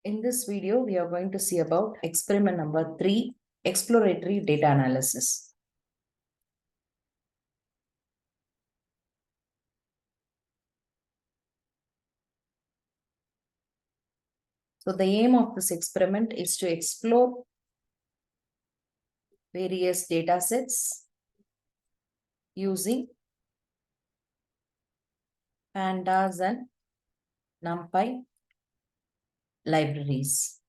In this video, we are going to see about experiment number 3, exploratory data analysis. So the aim of this experiment is to explore various data sets using pandas and NumPy libraries.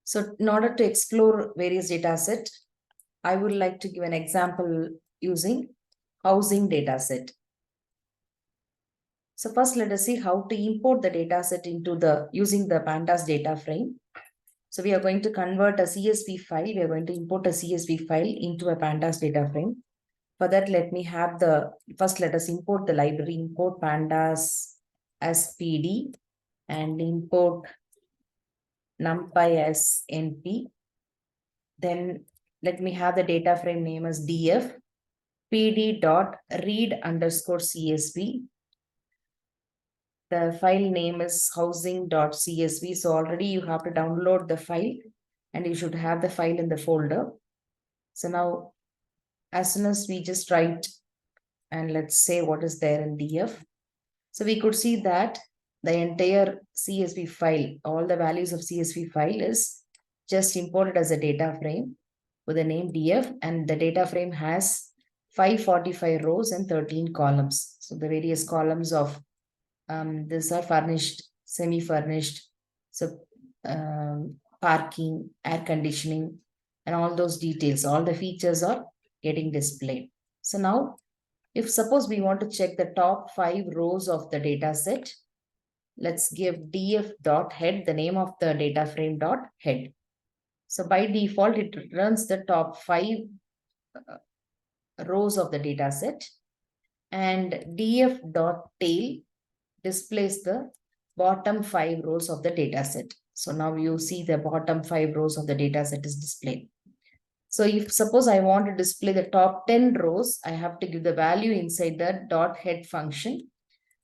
So in order to explore various data sets, I would like to give an example using housing data set. So first let us see how to import the data set into using the pandas data frame. So we are going to convert a CSV file. We are going to import a CSV file into a pandas data frame. For that, let us import the library, import pandas as PD and import NumPy as NP. Then let me have the data frame name as df pd.read_csv. The file name is housing.csv. So already you have to download the file and you should have the file in the folder. So now as soon as we just write and let's say what is there in df. So we could see that the entire CSV file, all the values of CSV file is just imported as a data frame with the name df, and the data frame has 545 rows and 13 columns. So the various columns of these are furnished, semi-furnished, so parking, air conditioning, and all those details, all the features are getting displayed. So now, if suppose we want to check the top 5 rows of the data set, let's give df.head, the name of the data frame .head. So by default, it returns the top 5 rows of the data set, and df.tail displays the bottom 5 rows of the data set. So now you see the bottom 5 rows of the data set is displayed. So if suppose I want to display the top 10 rows, I have to give the value inside the .head function.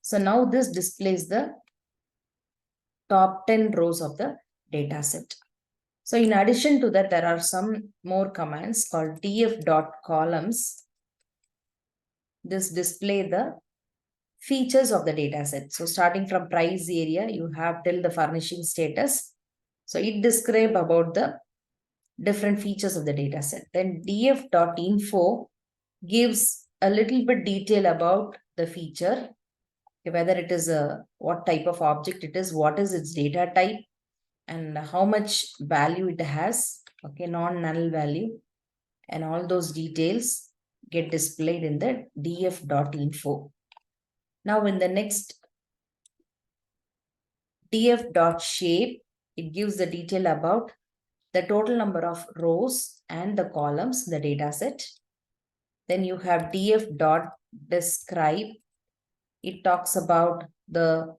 So now this displays the top 10 rows of the data set. So in addition to that, there are some more commands called df.columns. This display the features of the data set. So starting from price area, you have till the furnishing status. So it describes about the different features of the data set. Then df.info gives a little bit detail about the feature, whether it is what type of object it is, what is its data type, and how much value it has, okay, non-null value, and all those details get displayed in the df.info. Now in the next df.shape, it gives the detail about the total number of rows and the columns in the data set. Then you have df.describe. It talks about the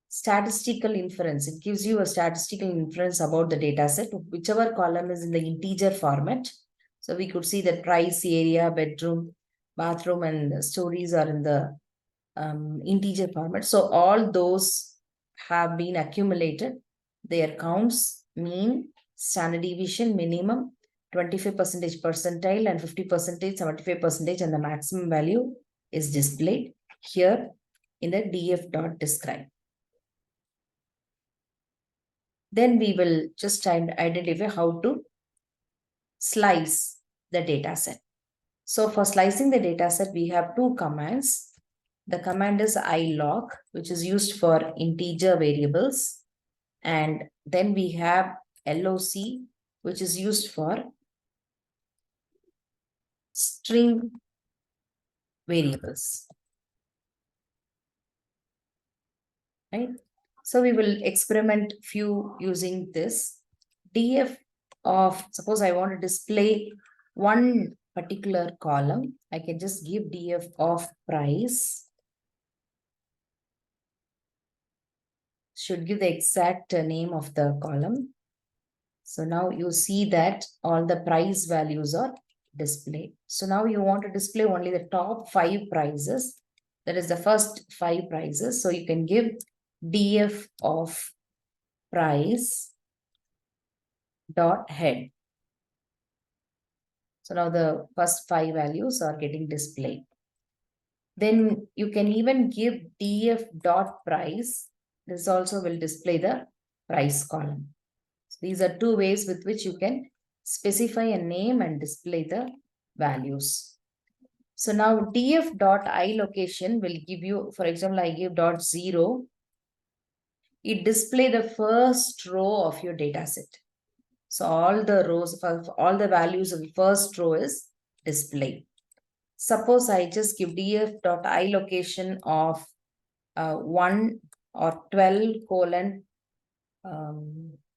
statistical inference. It gives you a statistical inference about the data set, whichever column is in the integer format. So we could see that price, area, bedroom, bathroom, and stories are in the integer format. So all those have been accumulated. Their counts, mean, standard deviation, minimum, 25% percentile, and 50%, 75%, and the maximum value is displayed here in the df.describe. Then we will just identify how to slice the data set. So for slicing the data set, we have two commands. The command is ilog, which is used for integer variables. And then we have loc, which is used for string variables. Right? So we will experiment few using this. df of, suppose I want to display one particular column, I can just give df of price. Should give the exact name of the column. So now you see that all the price values are displayed. So now you want to display only the top 5 prices. That is the first 5 prices. So you can give df of price dot head. So now the first 5 values are getting displayed. Then you can even give df dot price. This also will display the price column. So these are two ways with which you can specify a name and display the values. So now df dot I location will give you, for example, I give dot 0. It display the first row of your data set. So all the rows, all the values of the first row is displayed. Suppose I just give df dot I location of 1 or 12 colon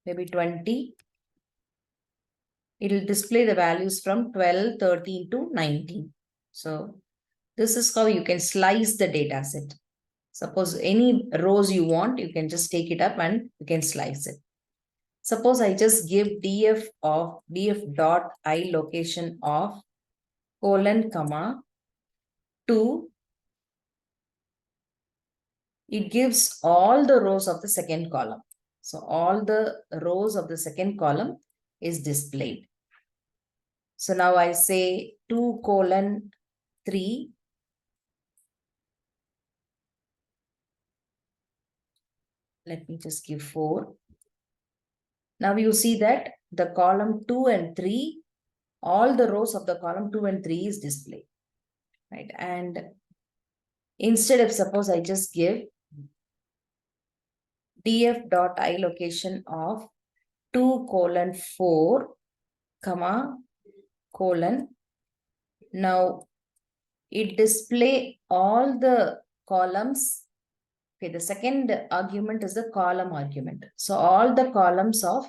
maybe 20. It will display the values from 12, 13 to 19. So this is how you can slice the data set. Suppose any rows you want, you can just take it up and you can slice it. Suppose I just give df dot I location of colon comma 2. It gives all the rows of the second column. So all the rows of the second column is displayed. So now I say 2 colon 3. Let me just give 4. Now you see that the column 2 and 3, all the rows of the column 2 and 3 is displayed. Right? And instead of, suppose I just give df dot I location of 2 colon 4 comma colon. Now it display all the columns. Okay, the second argument is the column argument. So all the columns of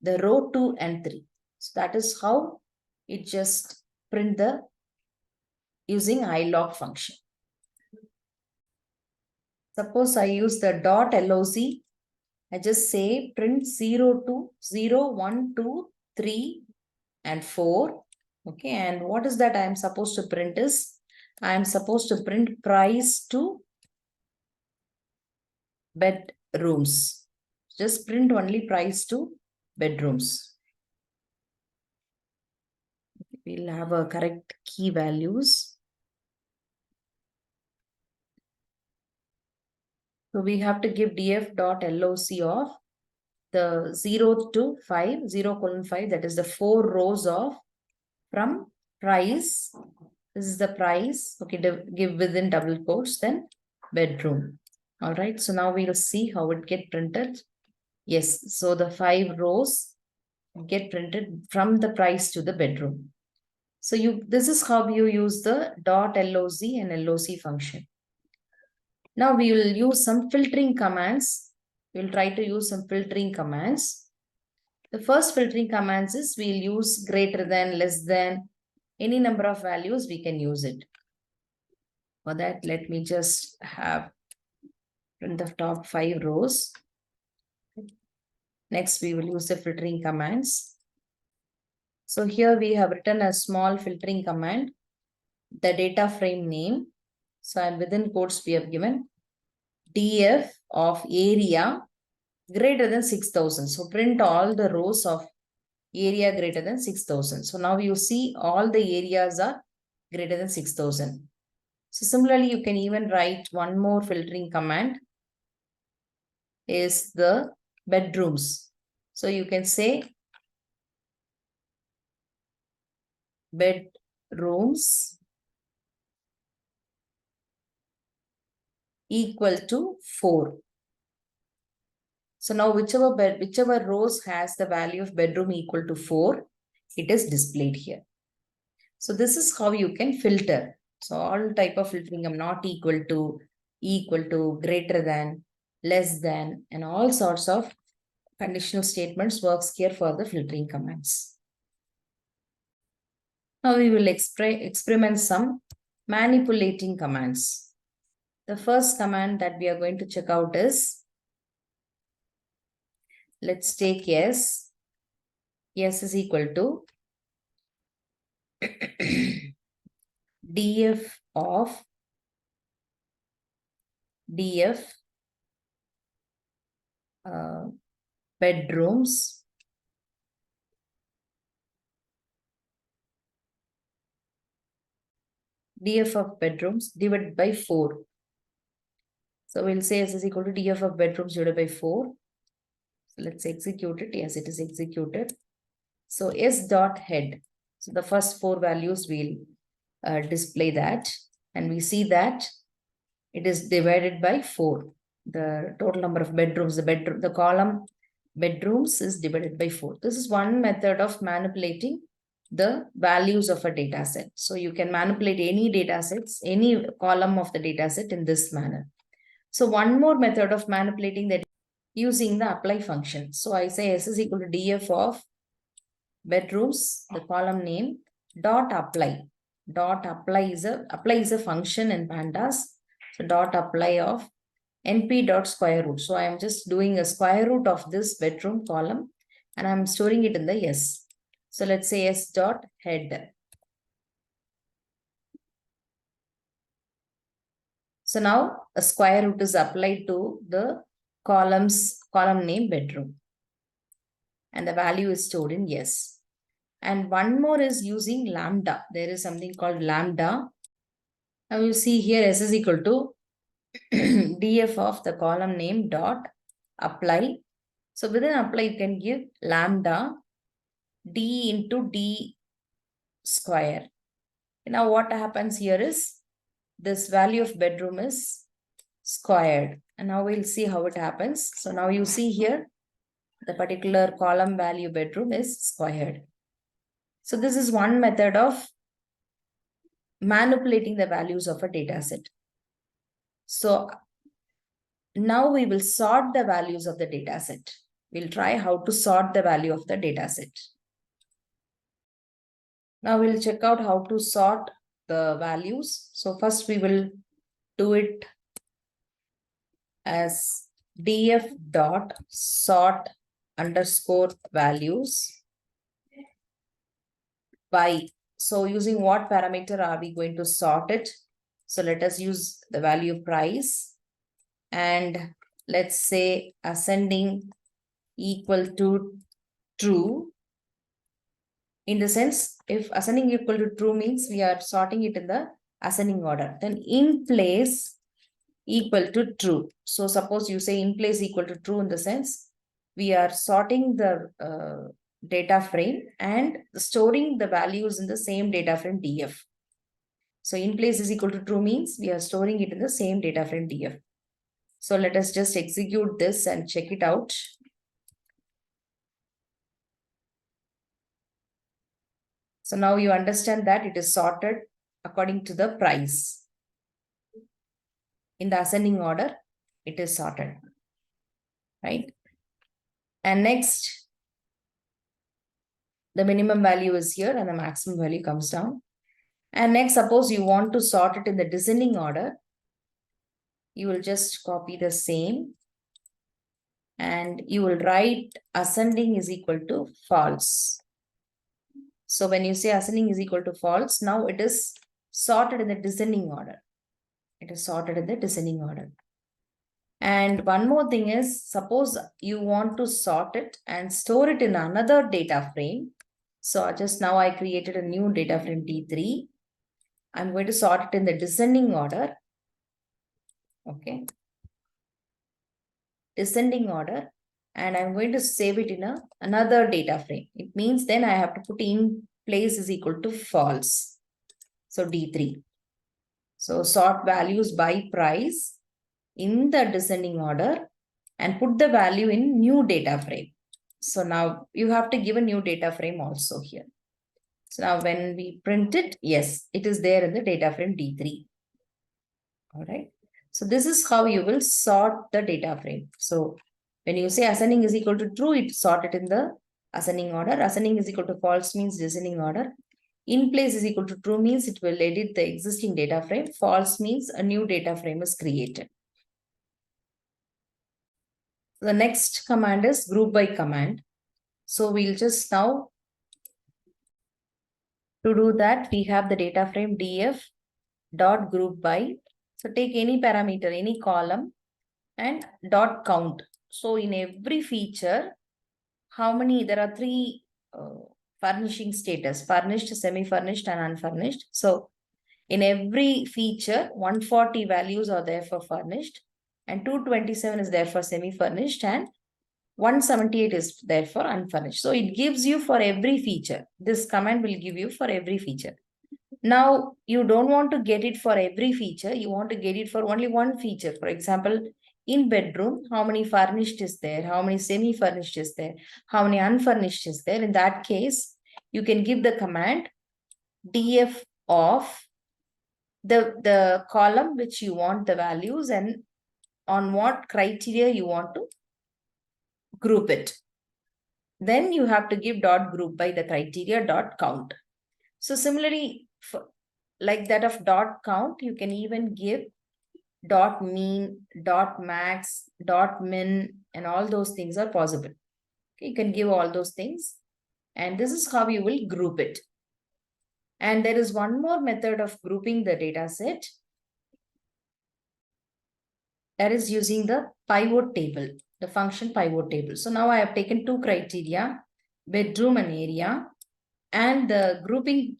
the row 2 and 3. So that is how it just print the using ilog function. Suppose I use the dot loc. I just say print 0, 2, 0, 1, 2, 3 and 4. Okay, and what is that I am supposed to print is, I am supposed to print price to bedrooms. Just print only price to bedrooms. We'll have a correct key values. So we have to give df dot loc of the 0 to 5, 0 colon 5, that is the 4 rows of from price. This is the price. Okay, give within double quotes, then bedroom. All right, so now we'll see how it get printed. Yes, so the 5 rows get printed from the price to the bedroom. So this is how you use the dot loc and loc function. Now we will use some filtering commands. We'll try to use some filtering commands. The first filtering commands is we'll use greater than, less than, any number of values we can use it. For that, let me just have print the top 5 rows. Next, we will use the filtering commands. So here we have written a small filtering command, the data frame name. So I'm within quotes we have given df of area greater than 6,000. So print all the rows of area greater than 6,000. So now you see all the areas are greater than 6,000. So similarly, you can even write one more filtering command is the bedrooms. So you can say bedrooms equal to 4. So now whichever rows has the value of bedroom equal to 4, it is displayed here. So this is how you can filter. So all type of filtering, not equal to, greater than, less than, and all sorts of conditional statements works here for the filtering commands. Now we will experiment some manipulating commands. The first command that we are going to check out is, let's take yes. Yes is equal to df of df bedrooms df of bedrooms divided by 4. So we'll say S is equal to df of bedrooms divided by 4. So let's execute it. Yes, it is executed. So S dot head. So the first 4 values will display that. And we see that it is divided by 4. The total number of bedrooms, the column bedrooms is divided by 4. This is one method of manipulating the values of a data set. So you can manipulate any data sets, any column of the data set in this manner. So one more method of manipulating that using the apply function. So I say S is equal to df of bedrooms, the column name, dot apply. Dot apply is a function in pandas. So dot apply of np dot square root. So I am just doing a square root of this bedroom column and I'm storing it in the S. So let's say S dot head. So now a square root is applied to the column name bedroom. And the value is stored in yes. And one more is using lambda. There is something called lambda. Now you see here S is equal to df of the column name dot apply. So within apply you can give lambda d into d square. Now what happens here is this value of bedroom is squared. And now we'll see how it happens. So now you see here the particular column value bedroom is squared. So this is one method of manipulating the values of a data set. So now we will sort the values of the data set. We'll try how to sort the value of the data set. Now we'll check out how to sort the values. So first we will do it as df dot sort underscore values by. So using what parameter are we going to sort it? So let us use the value price and let's say ascending equal to true. In the sense, if ascending equal to true means we are sorting it in the ascending order, then in place equal to true. So suppose you say in place equal to true in the sense we are sorting the data frame and storing the values in the same data frame df. So in place is equal to true means we are storing it in the same data frame df. So let us just execute this and check it out. So now you understand that it is sorted according to the price. In the ascending order, it is sorted, right? And next, the minimum value is here and the maximum value comes down. And next, suppose you want to sort it in the descending order, you will just copy the same and you will write ascending is equal to false. So when you say ascending is equal to false, now it is sorted in the descending order. It is sorted in the descending order. And one more thing is, suppose you want to sort it and store it in another data frame. So just now I created a new data frame D3. I'm going to sort it in the descending order. Okay. Descending order. And I'm going to save it in another data frame. It means then I have to put in place is equal to false. So D3. So sort values by price in the descending order and put the value in new data frame. So now you have to give a new data frame also here. So now when we print it, yes, it is there in the data frame D3. All right. So this is how you will sort the data frame. So when you say ascending is equal to true, it sorted in the ascending order. Ascending is equal to false means descending order. In place is equal to true means it will edit the existing data frame. False means a new data frame is created. The next command is group by command. So we'll just now, to do that, we have the data frame df dot group by. So take any parameter, any column and dot count. So in every feature, how many, there are three furnishing status: furnished, semi-furnished, and unfurnished. So in every feature, 140 values are there for furnished, and 227 is there for semi-furnished, and 178 is there for unfurnished. So it gives you for every feature. This command will give you for every feature. Now, you don't want to get it for every feature. You want to get it for only one feature. For example, in bedroom, how many furnished is there? How many semi-furnished is there? How many unfurnished is there? In that case, you can give the command df of the column which you want the values and on what criteria you want to group it. Then you have to give dot group by the criteria dot count. So similarly, like that of dot count, you can even give dot mean, dot max, dot min, and all those things are possible. Okay, you can give all those things, and this is how you will group it. And there is one more method of grouping the data set, that is using the pivot table, the function pivot table. So now I have taken two criteria, bedroom and area, and the grouping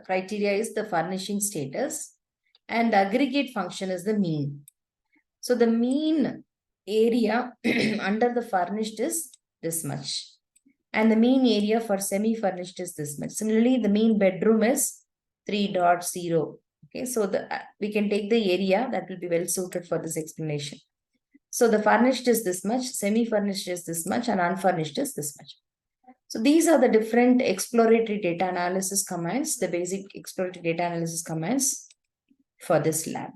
criteria is the furnishing status, and the aggregate function is the mean. So the mean area under the furnished is this much, and the mean area for semi-furnished is this much. Similarly, the mean bedroom is 3.0. Okay, so we can take the area that will be well suited for this explanation. So the furnished is this much, semi-furnished is this much, and unfurnished is this much. So these are the different exploratory data analysis commands, the basic exploratory data analysis commands for this lab.